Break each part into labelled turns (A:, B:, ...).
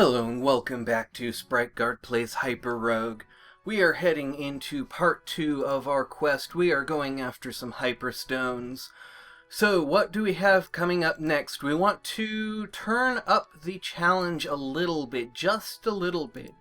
A: Hello and welcome back to Sprite Guard Plays HyperRogue. We are heading into part 2 of our quest. We are going after some hyperstones. So what do we have coming up next? We want to turn up the challenge a little bit, just a little bit.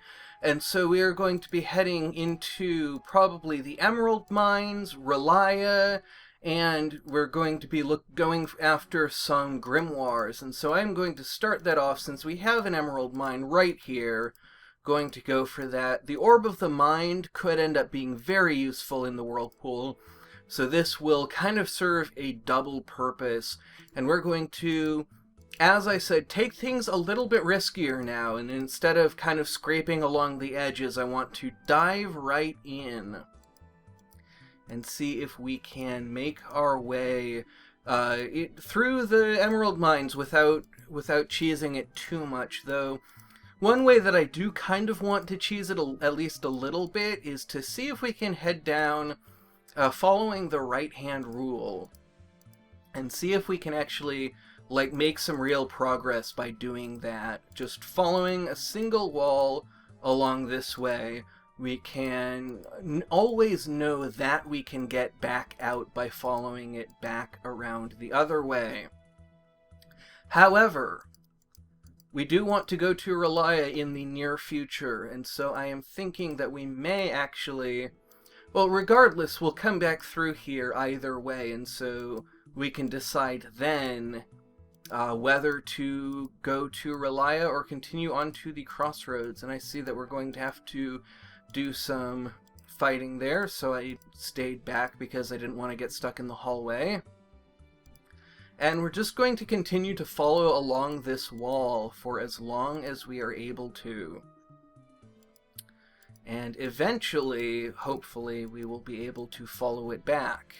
A: And so we are going to be heading into probably the Emerald Mines, Relia, and we're going to be going after some grimoires. And so I'm going to start that off since we have an emerald mine right here. Going to go for that. The Orb of the Mind could end up being very useful in the Whirlpool. So this will kind of serve a double purpose. And we're going to, as I said, take things a little bit riskier now. And instead of kind of scraping along the edges, I want to dive right in and see if we can make our way through the emerald mines without cheesing it too much. Though one way that I do kind of want to cheese it at least a little bit is to see if we can head down following the right-hand rule and see if we can actually make some real progress by doing that. Just following a single wall along this way, we can always know that we can get back out by following it back around the other way. However, we do want to go to Relia in the near future, and so I am thinking that we may actually, well, regardless, we'll come back through here either way, and so we can decide then whether to go to Relia or continue on to the crossroads. And I see that we're going to have to do some fighting there, so I stayed back because I didn't want to get stuck in the hallway. And we're just going to continue to follow along this wall for as long as we are able to. And eventually, hopefully, we will be able to follow it back.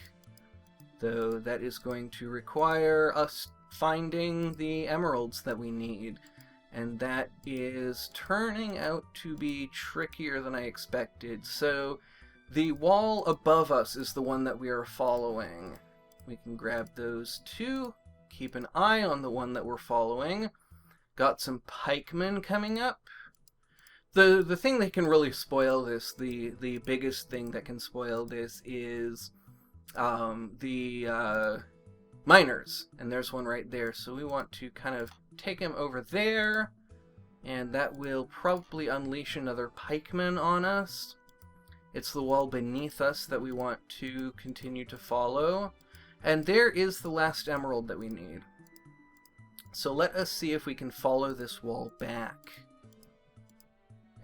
A: Though that is going to require us finding the emeralds that we need. And that is turning out to be trickier than I expected. So the wall above us is the one that we are following. We can grab those two. Keep an eye on the one that we're following. Got some pikemen coming up. The thing that can really spoil this, the biggest thing that can spoil this is the miners. And there's one right there. So we want to kind of take him over there, and that will probably unleash another pikeman on us. It's the wall beneath us that we want to continue to follow. And there is the last emerald that we need. So let us see if we can follow this wall back.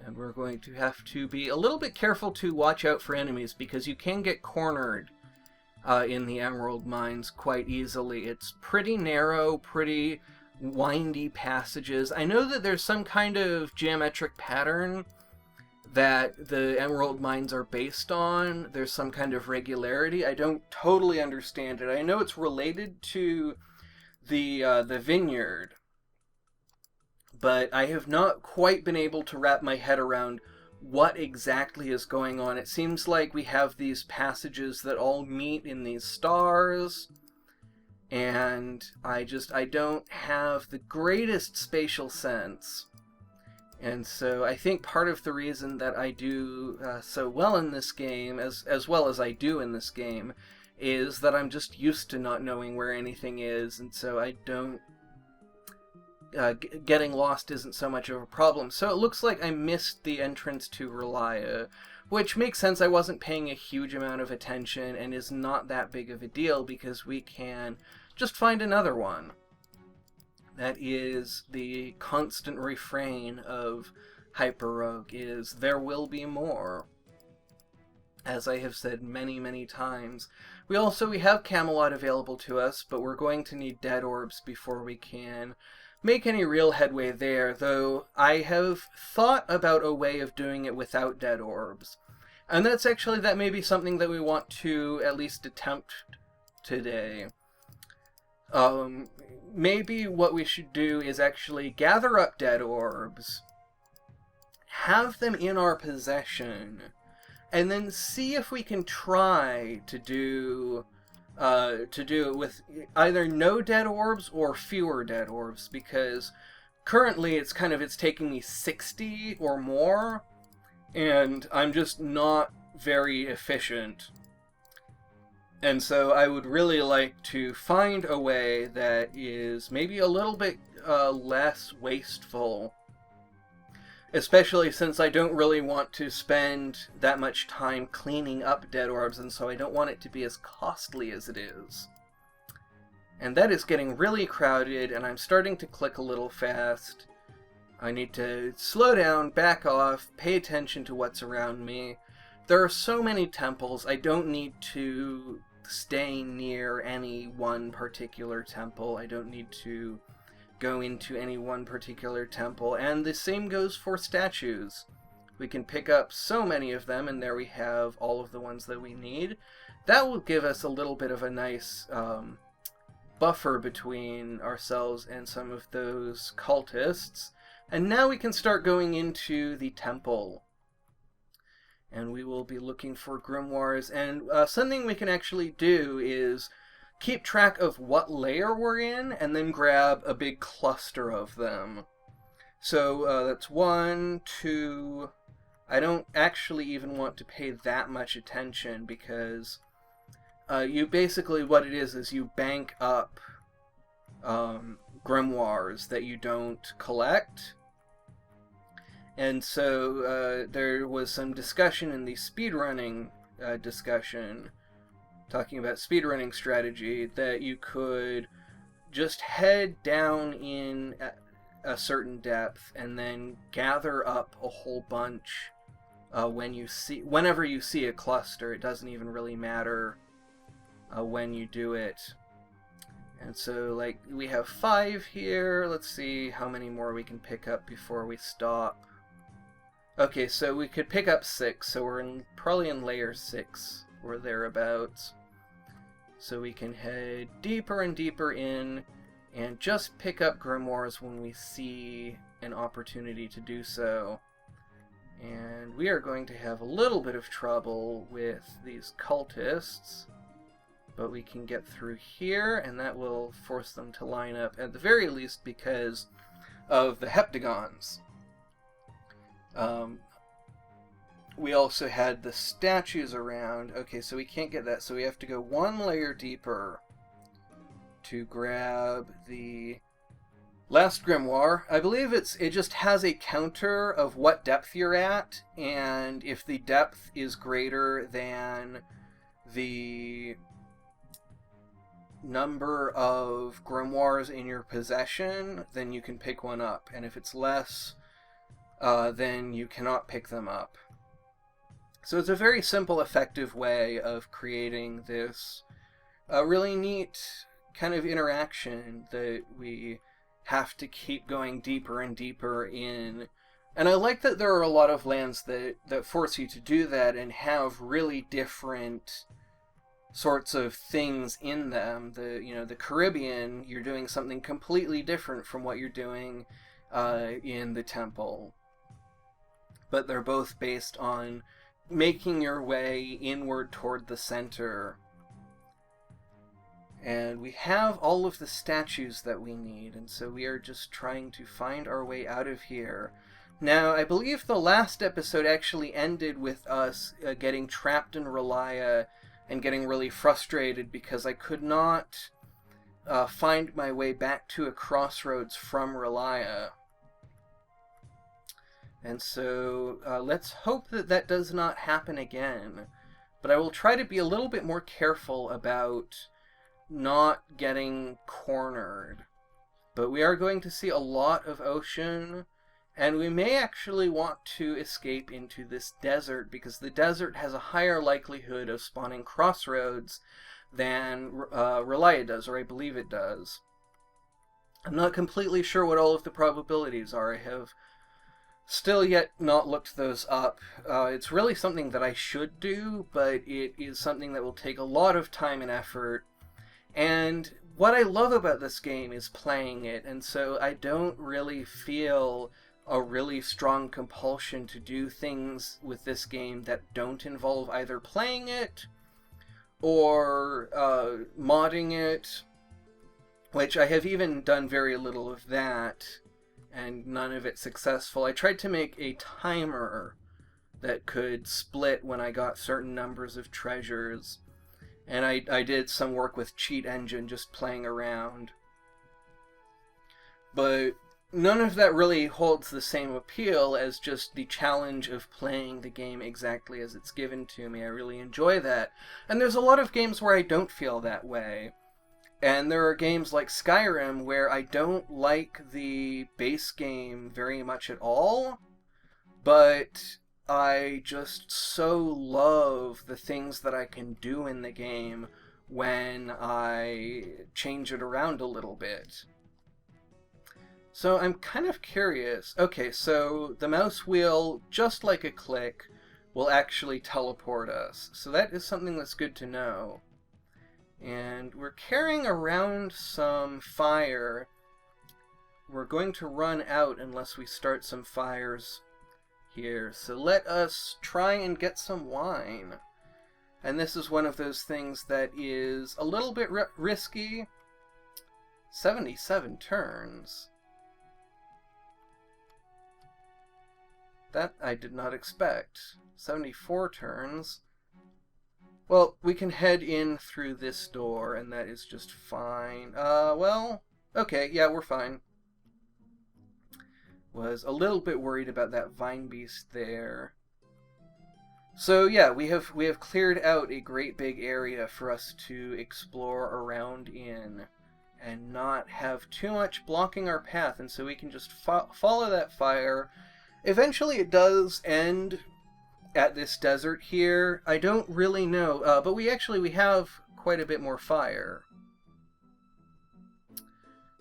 A: And we're going to have to be a little bit careful to watch out for enemies, because you can get cornered in the emerald mines quite easily. It's pretty narrow, pretty windy passages. I know that there's some kind of geometric pattern that the emerald mines are based on. There's some kind of regularity. I don't totally understand it. I know it's related to the Vineyard, but I have not quite been able to wrap my head around what exactly is going on. It seems like we have these passages that all meet in these stars, and I don't have the greatest spatial sense. And so I think part of the reason that I do so well in this game, as well as I do in this game, is that I'm just used to not knowing where anything is, and so I don't... getting lost isn't so much of a problem. So it looks like I missed the entrance to Relia, which makes sense. I wasn't paying a huge amount of attention and is not that big of a deal, because we can just find another one. That is the constant refrain of HyperRogue, is there will be more. As I have said many, many times. We have Camelot available to us, but we're going to need dead orbs before we can make any real headway there, though I have thought about a way of doing it without dead orbs. And that may be something that we want to at least attempt today. Maybe what we should do is actually gather up dead orbs, have them in our possession, and then see if we can try to do it with either no dead orbs or fewer dead orbs, because currently it's taking me 60 or more, and I'm just not very efficient. And so I would really like to find a way that is maybe a little bit less wasteful, especially since I don't really want to spend that much time cleaning up dead orbs, and so I don't want it to be as costly as it is. And that is getting really crowded, and I'm starting to click a little fast. I need to slow down, back off, pay attention to what's around me. There are so many temples, I don't need to stay near any one particular temple. I don't need to go into any one particular temple. And the same goes for statues. We can pick up so many of them, and there we have all of the ones that we need. That will give us a little bit of a nice buffer between ourselves and some of those cultists. And now we can start going into the temple. And we will be looking for grimoires. And something we can actually do is keep track of what layer we're in, and then grab a big cluster of them. So that's 1, 2... I don't actually even want to pay that much attention, because you basically, what it is you bank up grimoires that you don't collect. And so there was some discussion in the speedrunning discussion, talking about speedrunning strategy, that you could just head down in a certain depth and then gather up a whole bunch whenever you see a cluster. It doesn't even really matter when you do it. And so, like, we have 5 here. Let's see how many more we can pick up before we stop. Okay, so we could pick up 6, so we're probably in layer 6 or thereabouts. So we can head deeper and deeper in and just pick up grimoires when we see an opportunity to do so. And we are going to have a little bit of trouble with these cultists, but we can get through here, and that will force them to line up, at the very least because of the heptagons. We also had the statues around. Okay, so we can't get that, so we have to go 1 layer deeper to grab the last grimoire. I believe it just has a counter of what depth you're at, and if the depth is greater than the number of grimoires in your possession, then you can pick one up, and if it's less, then you cannot pick them up. So it's a very simple, effective way of creating this really neat kind of interaction that we have to keep going deeper and deeper in. And I like that there are a lot of lands that force you to do that and have really different sorts of things in them. The Caribbean, you're doing something completely different from what you're doing in the temple. But they're both based on making your way inward toward the center. And we have all of the statues that we need, and so we are just trying to find our way out of here. Now, I believe the last episode actually ended with us getting trapped in Relia and getting really frustrated because I could not find my way back to a crossroads from Relia. And so let's hope that that does not happen again. But I will try to be a little bit more careful about not getting cornered. But we are going to see a lot of ocean, and we may actually want to escape into this desert, because the desert has a higher likelihood of spawning crossroads than Relia does, or I believe it does. I'm not completely sure what all of the probabilities are. I have still yet not looked those up. It's really something that I should do, but it is something that will take a lot of time and effort. And what I love about this game is playing it, and so I don't really feel a really strong compulsion to do things with this game that don't involve either playing it or modding it, which I have even done very little of that. and none of it successful. I tried to make a timer that could split when I got certain numbers of treasures, and I did some work with Cheat Engine just playing around. But none of that really holds the same appeal as just the challenge of playing the game exactly as it's given to me. I really enjoy that. And there's a lot of games where I don't feel that way. And there are games like Skyrim where I don't like the base game very much at all, but I just so love the things that I can do in the game when I change it around a little bit. So I'm kind of curious. Okay, so the mouse wheel, just like a click, will actually teleport us. So that is something that's good to know. And we're carrying around some fire. We're going to run out unless we start some fires here. So let us try and get some wine. And this is one of those things that is a little bit risky. 77 turns. That I did not expect. 74 turns. Well, we can head in through this door, and that is just fine. Well, okay, yeah, we're fine. Was a little bit worried about that vine beast there. So yeah, we have cleared out a great big area for us to explore around in, and not have too much blocking our path, and so we can just follow that fire. Eventually it does end at this desert here. I don't really know, but we have quite a bit more fire.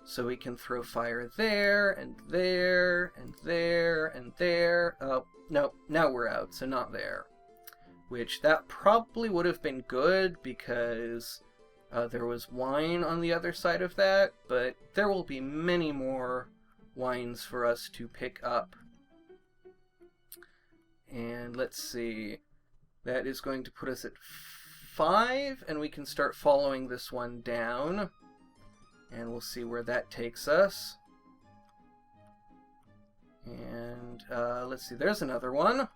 A: So we can throw fire there, and there, and there, and there. No, now we're out, so not there. Which, that probably would have been good, because there was wine on the other side of that, but there will be many more wines for us to pick up. And let's see, that is going to put us at 5, and we can start following this one down. And we'll see where that takes us. And let's see, there's another one.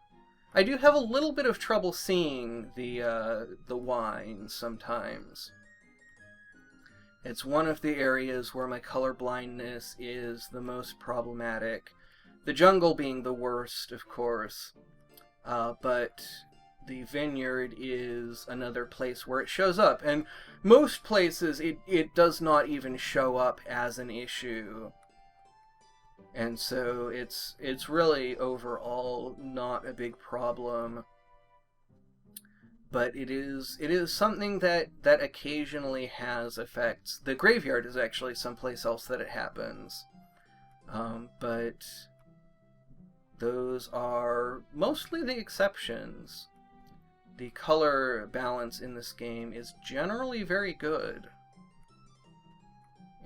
A: I do have a little bit of trouble seeing the wine sometimes. It's one of the areas where my color blindness is the most problematic. The jungle being the worst, of course. But the Vineyard is another place where it shows up. And most places, it does not even show up as an issue. And so it's really overall not a big problem. But it is something that occasionally has effects. The graveyard is actually someplace else that it happens. But those are mostly the exceptions. The color balance in this game is generally very good.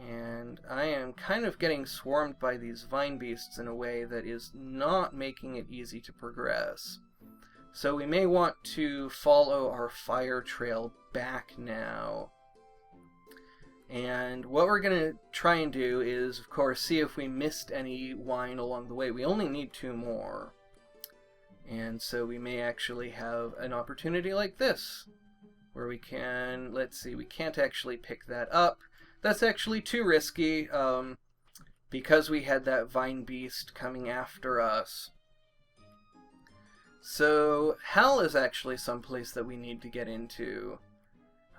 A: And I am kind of getting swarmed by these vine beasts in a way that is not making it easy to progress. So we may want to follow our fire trail back now. And what we're going to try and do is, of course, see if we missed any wine along the way. We only need 2 more. And so we may actually have an opportunity like this, where we can, let's see, we can't actually pick that up. That's actually too risky, because we had that vine beast coming after us. So hell is actually someplace that we need to get into.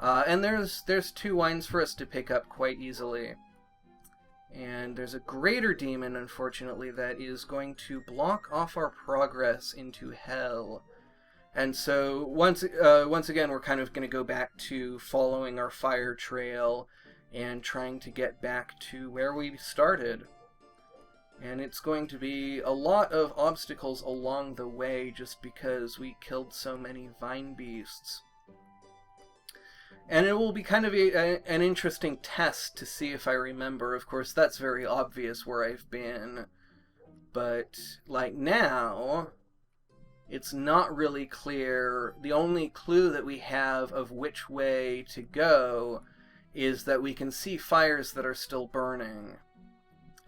A: And there's 2 wines for us to pick up quite easily. And there's a greater demon, unfortunately, that is going to block off our progress into hell. And so once again, we're kind of going to go back to following our fire trail and trying to get back to where we started. And it's going to be a lot of obstacles along the way just because we killed so many vine beasts. And it will be kind of an interesting test to see if I remember. Of course, that's very obvious where I've been. But, like now, it's not really clear. The only clue that we have of which way to go is that we can see fires that are still burning.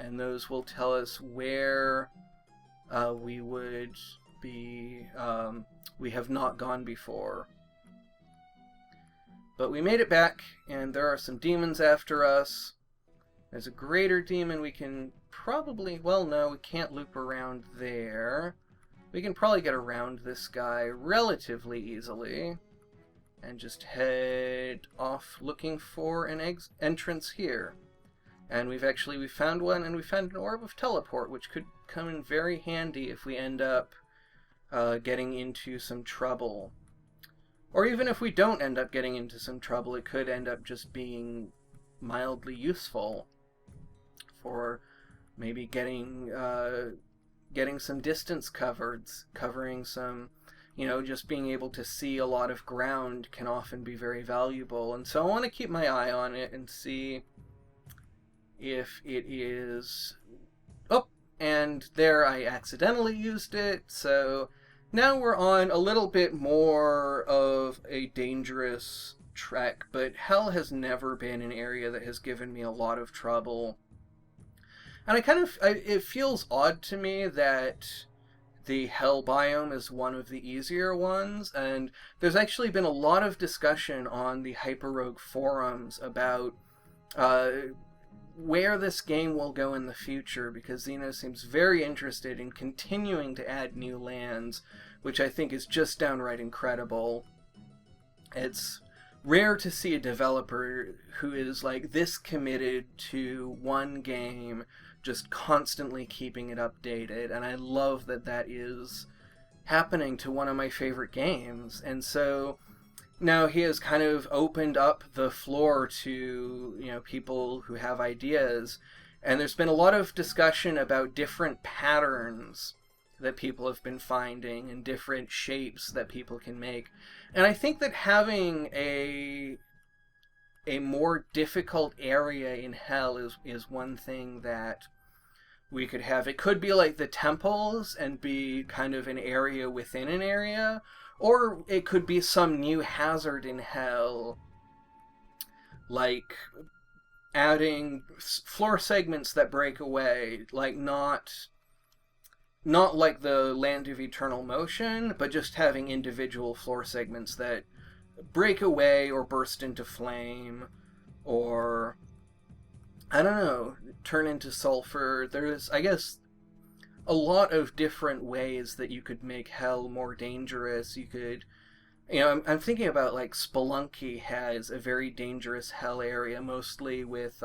A: and those will tell us where we would be, we have not gone before. But we made it back, and there are some demons after us. There's a greater demon we can probably... Well, no, we can't loop around there. We can probably get around this guy relatively easily. And just head off looking for an entrance here. And we found one, and we found an orb of teleport, which could come in very handy if we end up getting into some trouble. Or even if we don't end up getting into some trouble, it could end up just being mildly useful for maybe getting some distance covering some, you know, just being able to see a lot of ground can often be very valuable. And so I want to keep my eye on it and see if it is... Oh, and there I accidentally used it, so now we're on a little bit more of a dangerous trek, but hell has never been an area that has given me a lot of trouble. And it feels odd to me that the hell biome is one of the easier ones, and there's actually been a lot of discussion on the HyperRogue forums about where this game will go in the future, because Xeno seems very interested in continuing to add new lands, which I think is just downright incredible. It's rare to see a developer who is like this committed to one game, just constantly keeping it updated, and I love that that is happening to one of my favorite games. And so now he has kind of opened up the floor to, you know, people who have ideas, and there's been a lot of discussion about different patterns that people have been finding and different shapes that people can make. And I think that having a more difficult area in hell is one thing that we could have. It could be like the temples and be kind of an area within an area, or it could be some new hazard in hell, like adding floor segments that break away, like not like the Land of Eternal Motion, but just having individual floor segments that break away or burst into flame, or, I don't know, turn into sulfur. There's, I guess, a lot of different ways that you could make hell more dangerous. You could, you know, I'm thinking about, like, Spelunky has a very dangerous hell area, mostly with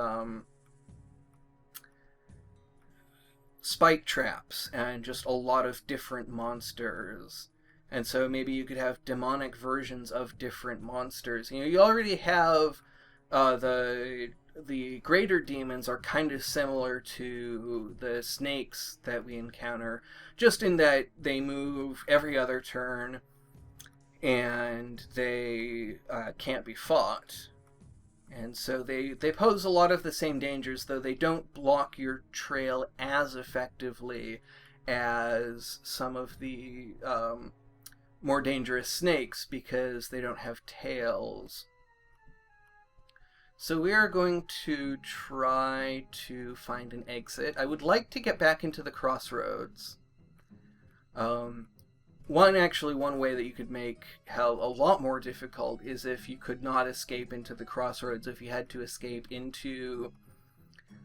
A: spike traps and just a lot of different monsters. And so maybe you could have demonic versions of different monsters. You know, you already have the greater demons are kind of similar to the snakes that we encounter, just in that they move every other turn and they can't be fought. And so they pose a lot of the same dangers, though they don't block your trail as effectively as some of the more dangerous snakes, because they don't have tails. So we are going to try to find an exit. I would like to get back into the crossroads. One way that you could make hell a lot more difficult is if you could not escape into the crossroads, if you had to escape into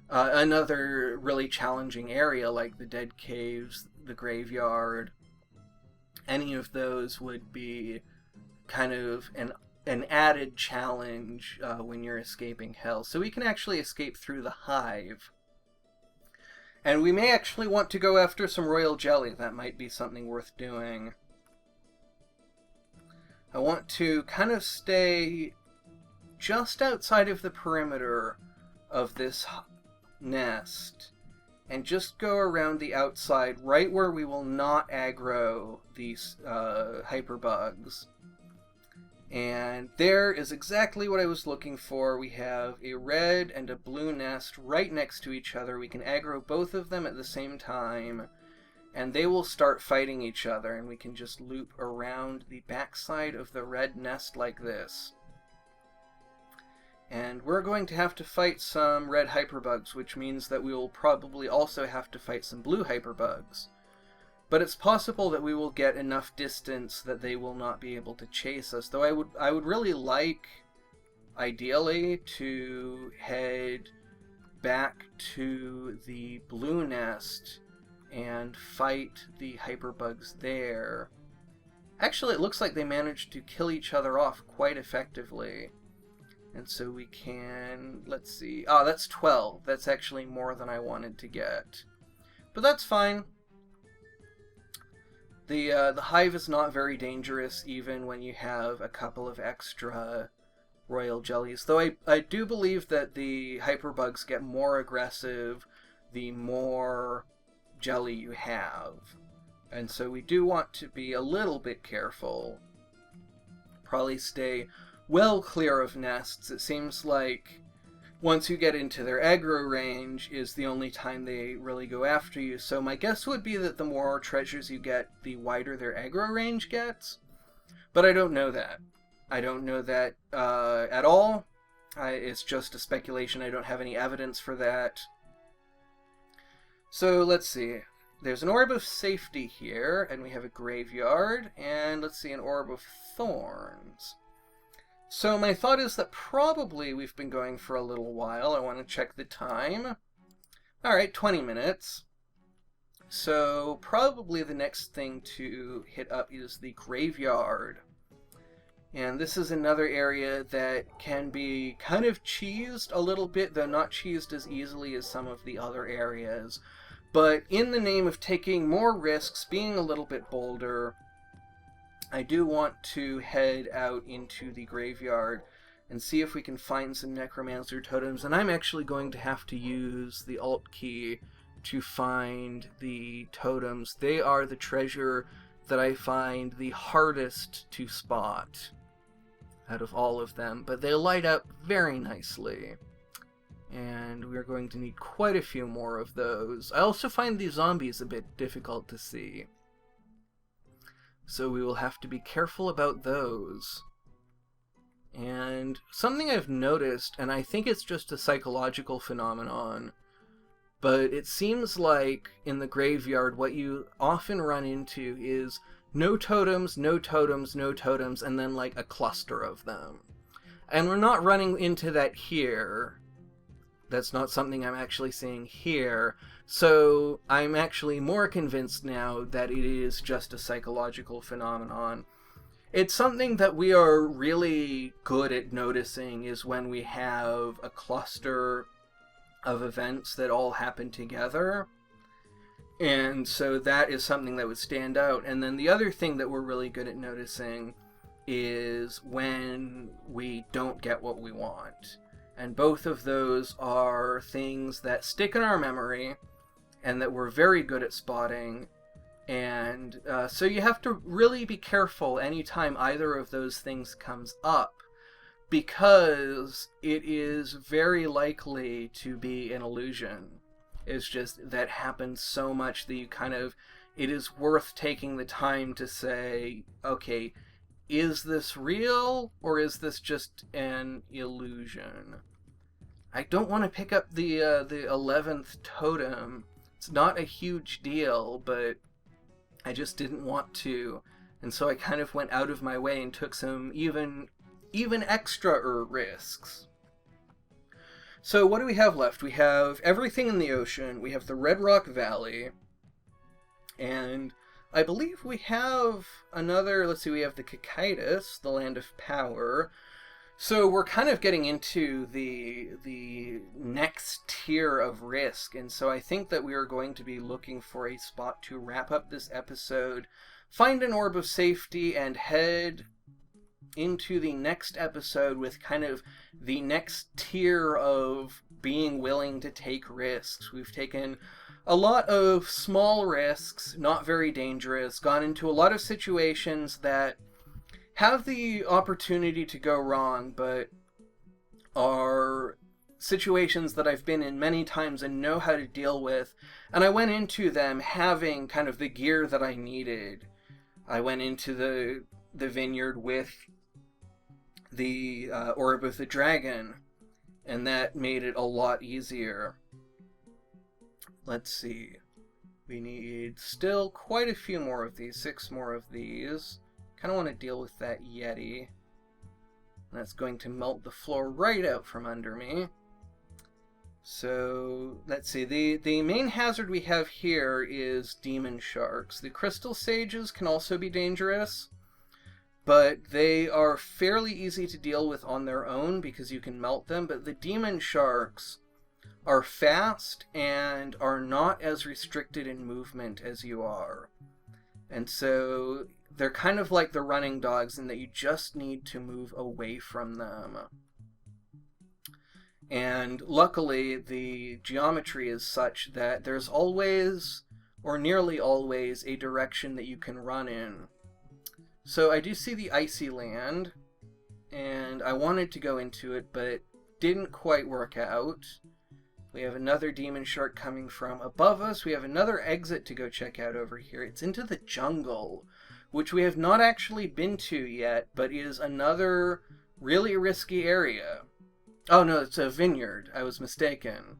A: another really challenging area like the Dead Caves, the Graveyard. Any of those would be kind of an added challenge when you're escaping hell. So we can actually escape through the hive. And we may actually want to go after some royal jelly. That might be something worth doing. I want to kind of stay just outside of the perimeter of this nest and just go around the outside, right where we will not aggro these hyperbugs. And there is exactly what I was looking for. We have a red and a blue nest right next to each other. We can aggro both of them at the same time, and they will start fighting each other, and we can just loop around the backside of the red nest like this. And we're going to have to fight some red hyperbugs, which means that we will probably also have to fight some blue hyperbugs. But it's possible that we will get enough distance that they will not be able to chase us. Though I would really like, ideally, to head back to the blue nest and fight the hyperbugs there. Actually, it looks like they managed to kill each other off quite effectively. And so we can, let's see, that's 12. That's actually more than I wanted to get. But that's fine. The hive is not very dangerous even when you have a couple of extra royal jellies. Though I do believe that the hyperbugs get more aggressive the more jelly you have. And so we do want to be a little bit careful. Probably stay well clear of nests. It seems like once you get into their aggro range is the only time they really go after you. So my guess would be that the more treasures you get, the wider their aggro range gets. But I don't know that. I don't know that at all. It's just a speculation. I don't have any evidence for that. So let's see. There's an orb of safety here, and we have a graveyard, and let's see, an orb of thorns. So my thought is that probably we've been going for a little while. I want to check the time. Alright, 20 minutes. So probably the next thing to hit up is the graveyard. And this is another area that can be kind of cheesed a little bit, though not cheesed as easily as some of the other areas. But in the name of taking more risks, being a little bit bolder, I do want to head out into the graveyard and see if we can find some necromancer totems. And I'm actually going to have to use the Alt key to find the totems. They are the treasure that I find the hardest to spot out of all of them, but they light up very nicely. And we're going to need quite a few more of those. I also find these zombies a bit difficult to see, so we will have to be careful about those. And something I've noticed, and I think it's just a psychological phenomenon, but it seems like in the graveyard what you often run into is no totems, no totems, no totems, and then like a cluster of them. And we're not running into that here. That's not something I'm actually seeing here. So I'm actually more convinced now that it is just a psychological phenomenon. It's something that we are really good at noticing is when we have a cluster of events that all happen together. And so that is something that would stand out. And then the other thing that we're really good at noticing is when we don't get what we want. And both of those are things that stick in our memory and that we're very good at spotting. And so you have to really be careful anytime either of those things comes up, because it is very likely to be an illusion. It's just that happens so much that you kind of, it is worth taking the time to say, okay, is this real or is this just an illusion? I don't want to pick up the 11th totem. It's not a huge deal, but I just didn't want to. And so I kind of went out of my way and took some even extra risks. So what do we have left? We have everything in the ocean. We have the Red Rock Valley. And I believe we have another, let's see, we have the Cicadas, the Land of Power. So we're kind of getting into the next tier of risk, and so I think that we are going to be looking for a spot to wrap up this episode, find an orb of safety, and head into the next episode with kind of the next tier of being willing to take risks. We've taken a lot of small risks, not very dangerous, gone into a lot of situations that have the opportunity to go wrong, but are situations that I've been in many times and know how to deal with. And I went into them having kind of the gear that I needed. I went into the Vineyard with the Orb of the Dragon, and that made it a lot easier. Let's see. We need still quite a few more of these, 6 more of these. Kind of want to deal with that Yeti. That's going to melt the floor right out from under me. So, let's see. The main hazard we have here is demon sharks. The crystal sages can also be dangerous, but they are fairly easy to deal with on their own because you can melt them. But the demon sharks are fast and are not as restricted in movement as you are. And so they're kind of like the running dogs in that you just need to move away from them. And luckily, the geometry is such that there's always, or nearly always, a direction that you can run in. So I do see the icy land, and I wanted to go into it, but didn't quite work out. We have another demon shark coming from above us. We have another exit to go check out over here. It's into the jungle, which we have not actually been to yet, but is another really risky area. Oh no, it's a vineyard. I was mistaken.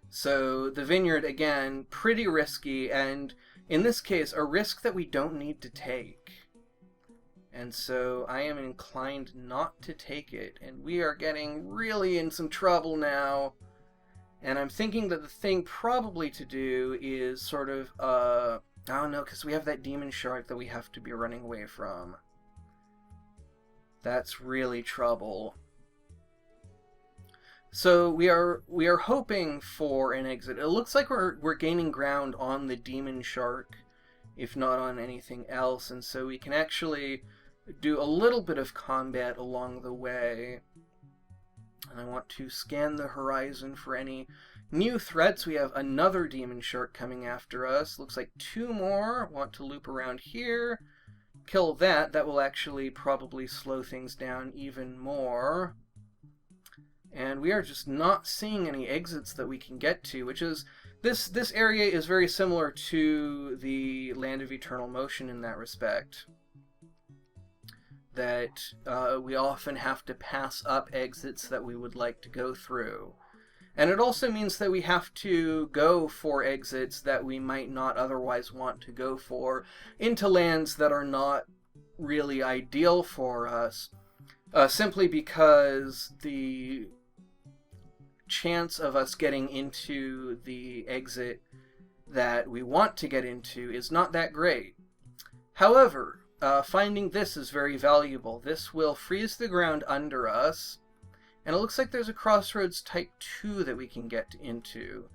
A: So the vineyard, again, pretty risky, and in this case, a risk that we don't need to take. And so I am inclined not to take it, and we are getting really in some trouble now. And I'm thinking that the thing probably to do is sort of, I don't know, because we have that demon shark that we have to be running away from. That's really trouble. So we are hoping for an exit. It looks like we're gaining ground on the demon shark, if not on anything else, and so we can actually do a little bit of combat along the way. And I want to scan the horizon for any new threats. We have another demon shark coming after us. Looks like 2 more. Want to loop around here. Kill that. That will actually probably slow things down even more. And we are just not seeing any exits that we can get to, which is... This area is very similar to the Land of Eternal Motion in that respect. That we often have to pass up exits that we would like to go through. And it also means that we have to go for exits that we might not otherwise want to go for into lands that are not really ideal for us, simply because the chance of us getting into the exit that we want to get into is not that great. However, finding this is very valuable. This will freeze the ground under us, and it looks like there's a crossroads type 2 that we can get into,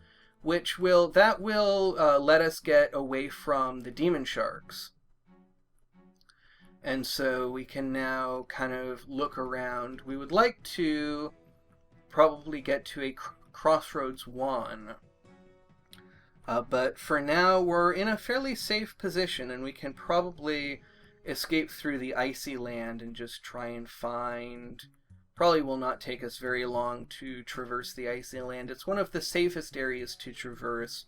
A: which will let us get away from the demon sharks. And so we can now kind of look around. We would like to probably get to a crossroads 1. But for now, we're in a fairly safe position, and we can probably escape through the icy land and just try and find... Probably will not take us very long to traverse the icy land. It's one of the safest areas to traverse.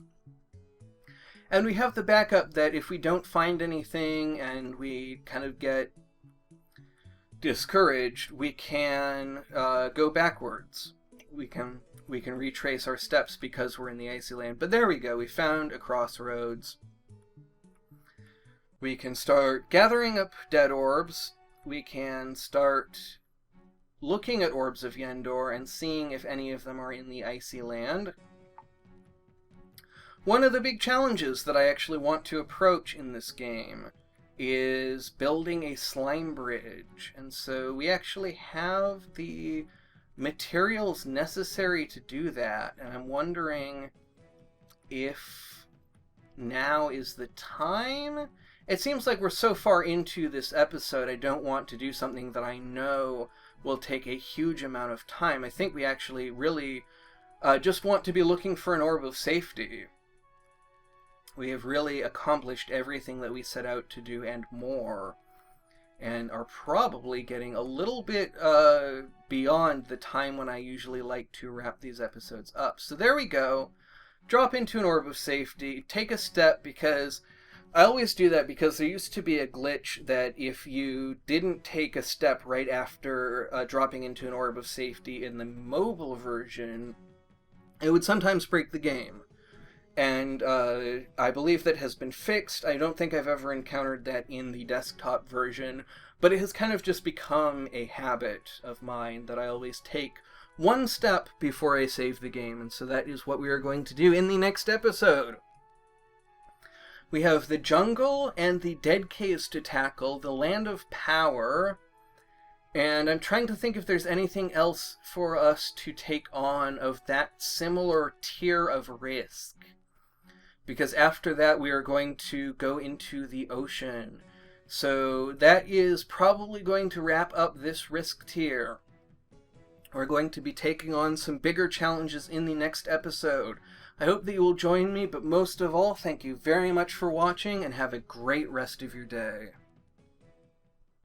A: And we have the backup that if we don't find anything and we kind of get discouraged, we can go backwards. We can retrace our steps because we're in the icy land. But there we go. We found a crossroads. We can start gathering up dead orbs. We can start looking at orbs of Yendor and seeing if any of them are in the icy land. One of the big challenges that I actually want to approach in this game is building a slime bridge. And so we actually have the materials necessary to do that. And I'm wondering if now is the time. It seems like we're so far into this episode, I don't want to do something that I know will take a huge amount of time. I think we actually really just want to be looking for an orb of safety. We have really accomplished everything that we set out to do and more, and are probably getting a little bit beyond the time when I usually like to wrap these episodes up. So there we go. Drop into an orb of safety, take a step, because I always do that because there used to be a glitch that if you didn't take a step right after dropping into an orb of safety in the mobile version, it would sometimes break the game. And I believe that has been fixed. I don't think I've ever encountered that in the desktop version, but it has kind of just become a habit of mine that I always take one step before I save the game, and so that is what we are going to do in the next episode. We have the jungle and the dead caves to tackle, the land of power, and I'm trying to think if there's anything else for us to take on of that similar tier of risk. Because after that we are going to go into the ocean. So that is probably going to wrap up this risk tier. We're going to be taking on some bigger challenges in the next episode. I hope that you will join me, but most of all, thank you very much for watching, and have a great rest of your day.